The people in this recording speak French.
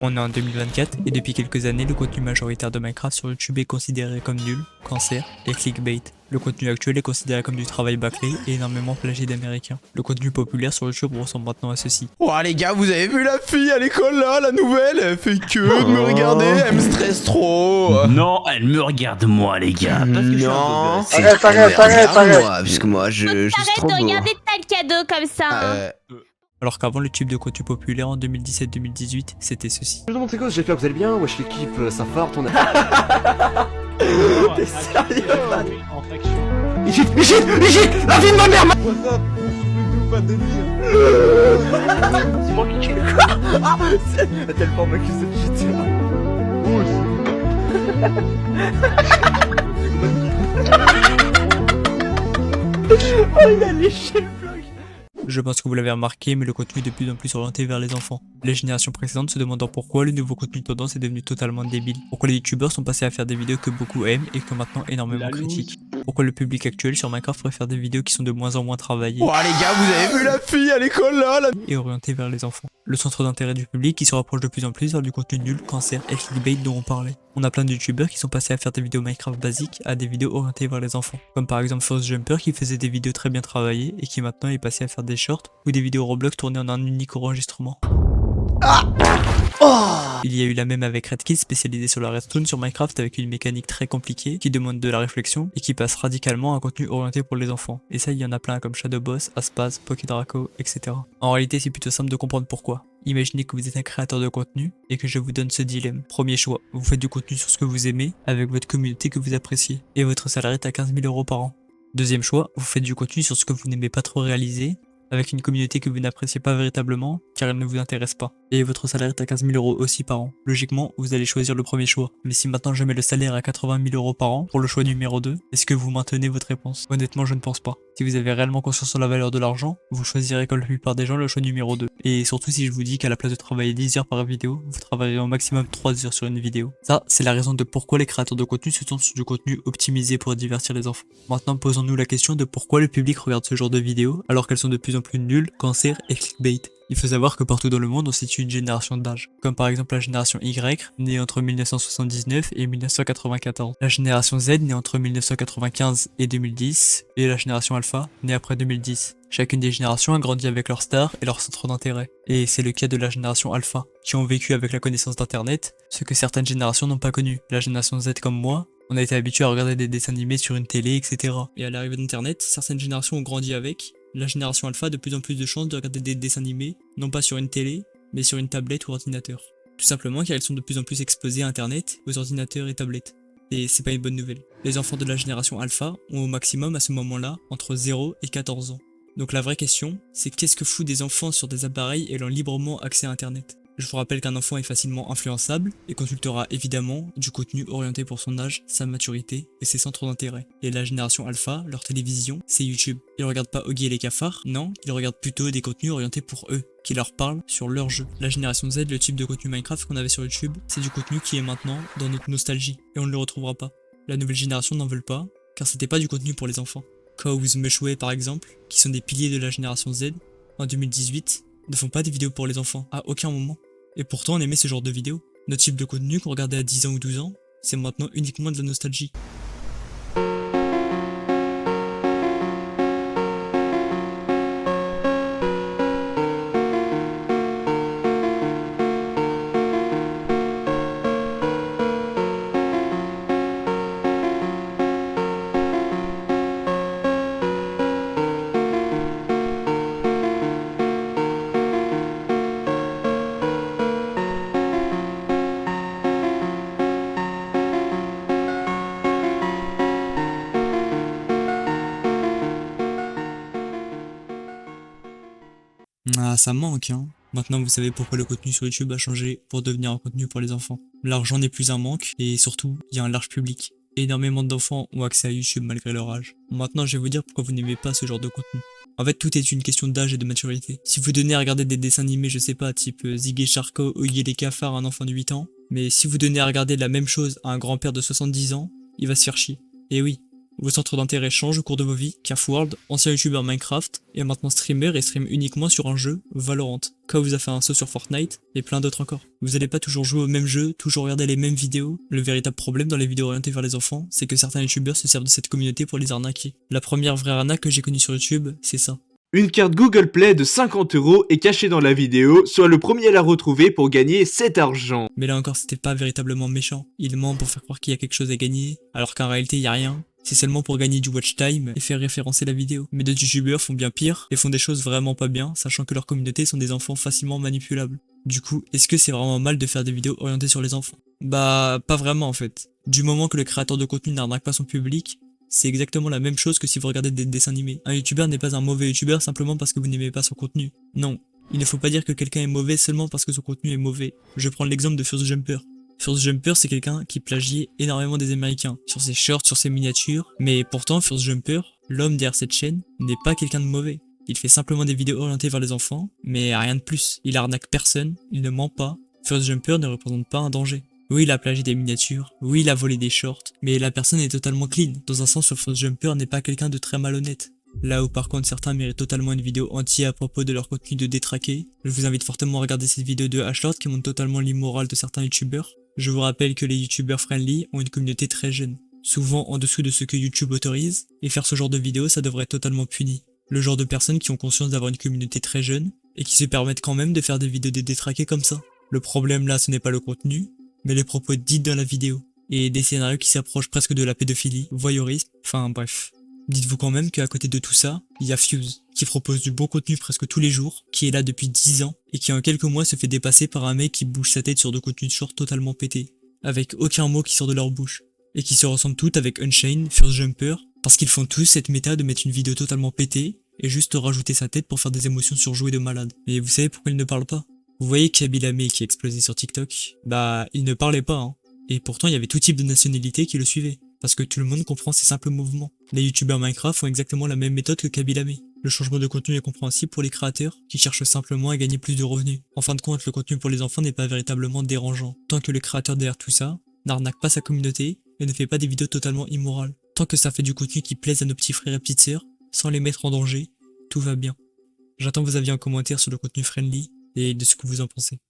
On est en 2024 et depuis quelques années, le contenu majoritaire de Minecraft sur YouTube est considéré comme nul, cancer et clickbait. Le contenu actuel est considéré comme du travail bâclé et énormément plagié d'américains. Le contenu populaire sur YouTube ressemble maintenant à ceci. Oh les gars, vous avez vu la fille à l'école là, la nouvelle? Elle fait que de me regarder, elle me stresse trop. Non, elle me regarde moi les gars. Parce que je suis un beau gosse. Arrête. Regarde-moi, parce que moi je suis Arrête trop de beau. regarder tel cadeau comme ça. Hein. Alors qu'avant le type de contenu populaire en 2017-2018, c'était ceci. Je demande c'est quoi, j'espère que vous allez bien, wesh l'équipe, ça farte, on a... T'es sérieux, man? En faction. Igit, la vie de ma mère. C'est moi qui tue. À telle forme accusé de GTA. Oh, il a léché le vlog. Je pense que vous l'avez remarqué, mais le contenu est de plus en plus orienté vers les enfants. Les générations précédentes se demandant pourquoi le nouveau contenu tendance est devenu totalement débile. Pourquoi les youtubeurs sont passés à faire des vidéos que beaucoup aiment et que maintenant énormément critiquent. Pourquoi le public actuel sur Minecraft préfère des vidéos qui sont de moins en moins travaillées Oh les gars, vous avez vu la fille à l'école là, et orientées vers les enfants. Le centre d'intérêt du public qui se rapproche de plus en plus vers du contenu nul, cancer et clickbait dont on parlait. On a plein de youtubeurs qui sont passés à faire des vidéos Minecraft basiques à des vidéos orientées vers les enfants. Comme par exemple Force Jumper qui faisait des vidéos très bien travaillées et qui maintenant est passé à faire des shorts ou des vidéos Roblox tournées en un unique enregistrement. Il y a eu la même avec Redkit spécialisé sur la redstone sur Minecraft avec une mécanique très compliquée qui demande de la réflexion et qui passe radicalement à un contenu orienté pour les enfants. Et ça il y en a plein comme Shadow Boss, Aspaz, Pokédraco, etc. En réalité c'est plutôt simple de comprendre pourquoi. Imaginez que vous êtes un créateur de contenu et que je vous donne ce dilemme. Premier choix, vous faites du contenu sur ce que vous aimez avec votre communauté que vous appréciez et votre salaire est à 15 000 € par an. Deuxième choix, vous faites du contenu sur ce que vous n'aimez pas trop réaliser avec une communauté que vous n'appréciez pas véritablement car elle ne vous intéresse pas. Et votre salaire est à 15 000 € aussi par an. Logiquement, vous allez choisir le premier choix. Mais si maintenant je mets le salaire à 80 000 € par an pour le choix numéro 2, est-ce que vous maintenez votre réponse? Honnêtement, je ne pense pas. Si vous avez réellement conscience de la valeur de l'argent, vous choisirez comme la plupart des gens le choix numéro 2. Et surtout si je vous dis qu'à la place de travailler 10 heures par vidéo, vous travaillerez au maximum 3 heures sur une vidéo. Ça, c'est la raison de pourquoi les créateurs de contenu se tournent sur du contenu optimisé pour divertir les enfants. Maintenant, posons-nous la question de pourquoi le public regarde ce genre de vidéos alors qu'elles sont de plus en plus nulles, cancer et clickbait. Il faut savoir que partout dans le monde on situe une génération d'âge, comme par exemple la génération Y, née entre 1979 et 1994, la génération Z née entre 1995 et 2010, et la génération Alpha, née après 2010. Chacune des générations a grandi avec leurs stars et leurs centres d'intérêt, et c'est le cas de la génération Alpha, qui ont vécu avec la connaissance d'internet, ce que certaines générations n'ont pas connu. La génération Z comme moi, on a été habitué à regarder des dessins animés sur une télé, etc. Et à l'arrivée d'internet, certaines générations ont grandi avec, la génération alpha a de plus en plus de chances de regarder des dessins animés, non pas sur une télé, mais sur une tablette ou ordinateur. Tout simplement car ils sont de plus en plus exposés à internet, aux ordinateurs et tablettes. Et c'est pas une bonne nouvelle. Les enfants de la génération alpha ont au maximum à ce moment-là entre 0 et 14 ans. Donc la vraie question, c'est qu'est-ce que foutent des enfants sur des appareils ayant librement accès à internet? Je vous rappelle qu'un enfant est facilement influençable et consultera évidemment du contenu orienté pour son âge, sa maturité et ses centres d'intérêt. Et la génération alpha, leur télévision, c'est YouTube. Ils regardent pas Oggy et les cafards, non, ils regardent plutôt des contenus orientés pour eux, qui leur parlent sur leur jeu. La génération Z, le type de contenu Minecraft qu'on avait sur YouTube, c'est du contenu qui est maintenant dans notre nostalgie et on ne le retrouvera pas. La nouvelle génération n'en veut pas, car c'était pas du contenu pour les enfants. Cows, Mushway par exemple, qui sont des piliers de la génération Z, en 2018, ne font pas des vidéos pour les enfants, à aucun moment. Et pourtant on aimait ce genre de vidéos. Notre type de contenu qu'on regardait à 10 ans ou 12 ans, c'est maintenant uniquement de la nostalgie. Ah, ça manque, hein. Maintenant, vous savez pourquoi le contenu sur YouTube a changé pour devenir un contenu pour les enfants. L'argent n'est plus un manque, et surtout, il y a un large public. Énormément d'enfants ont accès à YouTube malgré leur âge. Maintenant, je vais vous dire pourquoi vous n'aimez pas ce genre de contenu. En fait, tout est une question d'âge et de maturité. Si vous donnez à regarder des dessins animés, je sais pas, type Ziggy Charco, Oggy et les cafards à un enfant de 8 ans, mais si vous donnez à regarder la même chose à un grand-père de 70 ans, il va se faire chier. Et oui, Vos centres d'intérêt changent au cours de vos vies. Kerfworld, ancien youtubeur Minecraft, est maintenant streamer et stream uniquement sur un jeu, Valorant. Kao vous a fait un saut sur Fortnite, et plein d'autres encore. Vous allez pas toujours jouer au même jeu, toujours regarder les mêmes vidéos. Le véritable problème dans les vidéos orientées vers les enfants, c'est que certains youtubeurs se servent de cette communauté pour les arnaquer. La première vraie arnaque que j'ai connue sur YouTube, c'est ça. Une carte Google Play de 50 € est cachée dans la vidéo, sois le premier à la retrouver pour gagner cet argent. Mais là encore, c'était pas véritablement méchant. Il ment pour faire croire qu'il y a quelque chose à gagner, alors qu'en réalité, il y a rien. C'est seulement pour gagner du watch time et faire référencer la vidéo. Mais d'autres youtubeurs font bien pire et font des choses vraiment pas bien, sachant que leur communauté sont des enfants facilement manipulables. Du coup, est-ce que c'est vraiment mal de faire des vidéos orientées sur les enfants? Bah, pas vraiment en fait. Du moment que le créateur de contenu n'arnaque pas son public, c'est exactement la même chose que si vous regardez des dessins animés. Un youtubeur n'est pas un mauvais youtubeur simplement parce que vous n'aimez pas son contenu. Non, il ne faut pas dire que quelqu'un est mauvais seulement parce que son contenu est mauvais. Je prends l'exemple de First Jumper. First Jumper, c'est quelqu'un qui plagiait énormément des Américains, sur ses shorts, sur ses miniatures, mais pourtant First Jumper, l'homme derrière cette chaîne, n'est pas quelqu'un de mauvais. Il fait simplement des vidéos orientées vers les enfants, mais rien de plus. Il arnaque personne, il ne ment pas. First Jumper ne représente pas un danger. Oui, il a plagié des miniatures, oui, il a volé des shorts, mais la personne est totalement clean. Dans un sens, First Jumper n'est pas quelqu'un de très malhonnête. Là où par contre certains méritent totalement une vidéo entière à propos de leur contenu de détraqué, je vous invite fortement à regarder cette vidéo de Ashlord qui montre totalement l'immoral de certains youtubeurs. Je vous rappelle que les youtubeurs friendly ont une communauté très jeune, souvent en dessous de ce que YouTube autorise, et faire ce genre de vidéo ça devrait être totalement puni. Le genre de personnes qui ont conscience d'avoir une communauté très jeune, et qui se permettent quand même de faire des vidéos de détraqués comme ça. Le problème là ce n'est pas le contenu, mais les propos dits dans la vidéo, et des scénarios qui s'approchent presque de la pédophilie, voyeurisme, enfin bref. Dites-vous quand même qu'à côté de tout ça, il y a Fuse, qui propose du bon contenu presque tous les jours, qui est là depuis 10 ans, et qui en quelques mois se fait dépasser par un mec qui bouge sa tête sur de contenus de short totalement pétés, avec aucun mot qui sort de leur bouche, et qui se ressemblent toutes avec Unchained, First Jumper, parce qu'ils font tous cette méta de mettre une vidéo totalement pétée, et juste rajouter sa tête pour faire des émotions surjouées de malade. Mais vous savez pourquoi ils ne parlent pas? Vous voyez Kabilame qui explosait sur TikTok? Bah, il ne parlait pas, hein. Et pourtant, il y avait tout type de nationalité qui le suivait. Parce que tout le monde comprend ses simples mouvements. Les youtubeurs Minecraft font exactement la même méthode que Kabilame. Le changement de contenu est compréhensible pour les créateurs, qui cherchent simplement à gagner plus de revenus. En fin de compte, le contenu pour les enfants n'est pas véritablement dérangeant. Tant que le créateur derrière tout ça n'arnaque pas sa communauté et ne fait pas des vidéos totalement immorales. Tant que ça fait du contenu qui plaise à nos petits frères et petites sœurs, sans les mettre en danger, tout va bien. J'attends vos avis en commentaire sur le contenu friendly, et de ce que vous en pensez.